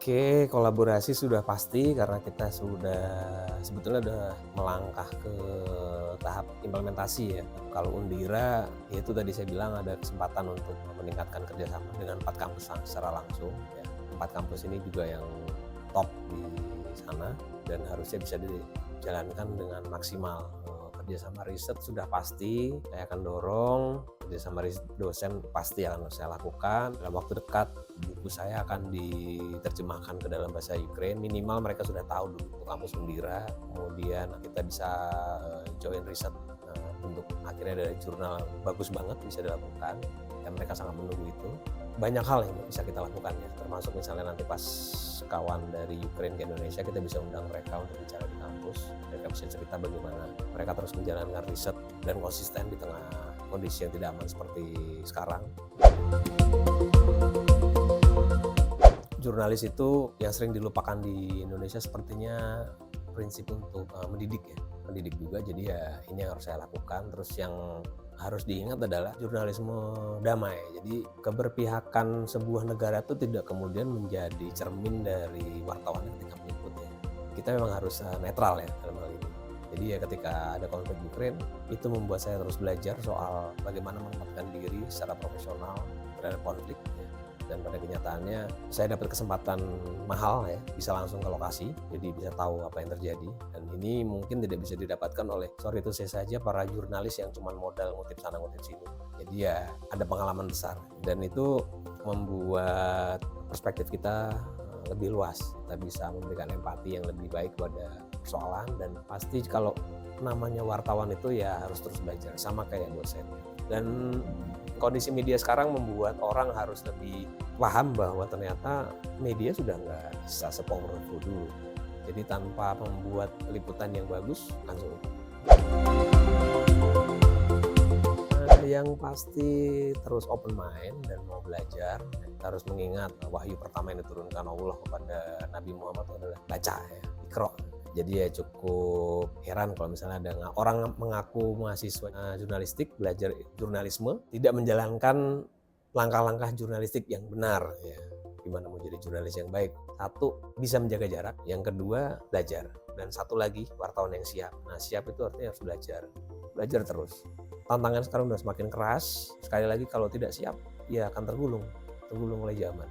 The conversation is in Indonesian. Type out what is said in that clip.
Oke, kolaborasi sudah pasti karena kita sudah sebetulnya udah melangkah ke tahap implementasi ya. Kalau Undira, ya itu tadi saya bilang ada kesempatan untuk meningkatkan kerjasama dengan 4 kampus secara langsung ya. 4 kampus ini juga yang top di sana dan harusnya bisa dijalankan dengan maksimal. Kerjasama riset sudah pasti, saya akan dorong. Kerjasama riset dosen pasti akan saya lakukan. Dalam waktu dekat, buku saya akan diterjemahkan ke dalam bahasa Ukraine. Minimal mereka sudah tahu dulu untuk kampus Undira. Kemudian kita bisa join riset untuk akhirnya dari jurnal bagus banget bisa dilakukan. Dan mereka sangat menunggu itu. Banyak hal yang bisa kita lakukan ya, termasuk misalnya nanti pas kawan dari Ukraine ke Indonesia, kita bisa undang mereka untuk bicara di kampus. Mereka bisa cerita bagaimana mereka terus menjalankan riset dan konsisten di tengah kondisi yang tidak aman seperti sekarang. Jurnalis itu yang sering dilupakan di Indonesia sepertinya prinsip untuk mendidik ya, mendidik juga. Jadi ya ini yang harus saya lakukan. Terus yang harus diingat adalah jurnalisme damai. Jadi keberpihakan sebuah negara itu tidak kemudian menjadi cermin dari wartawan ketika meliput ya. Kita memang harus netral ya dalam hal ini. Jadi ya ketika ada konflik Ukraine, itu membuat saya terus belajar soal bagaimana menempatkan diri secara profesional terhadap konflik ya. Dan pada kenyataannya saya dapat kesempatan mahal ya, bisa langsung ke lokasi, jadi bisa tahu apa yang terjadi. Dan ini mungkin tidak bisa didapatkan oleh sorry itu saya saja para jurnalis yang cuma modal ngutip sana ngutip sini. Jadi ya ada pengalaman besar dan itu membuat perspektif kita lebih luas. Kita bisa memberikan empati yang lebih baik pada persoalan dan pasti kalau namanya wartawan itu ya harus terus belajar sama kayak dosen. Dan kondisi media sekarang membuat orang harus lebih paham bahwa ternyata media sudah nggak bisa se-powerful dulu. Jadi tanpa membuat liputan yang bagus akan sulit. Yang pasti terus open mind dan mau belajar. Kita harus mengingat wahyu pertama yang diturunkan Allah kepada Nabi Muhammad adalah baca ya, Iqra. Jadi ya cukup heran kalau misalnya ada orang mengaku mahasiswa jurnalistik, belajar jurnalisme, tidak menjalankan langkah-langkah jurnalistik yang benar. Ya. Gimana mau jadi jurnalis yang baik? Satu, bisa menjaga jarak. Yang kedua, belajar. Dan satu lagi, wartawan yang siap. Nah, siap itu artinya harus belajar. Belajar terus. Tantangan sekarang udah semakin keras. Sekali lagi kalau tidak siap, ya akan tergulung oleh zaman.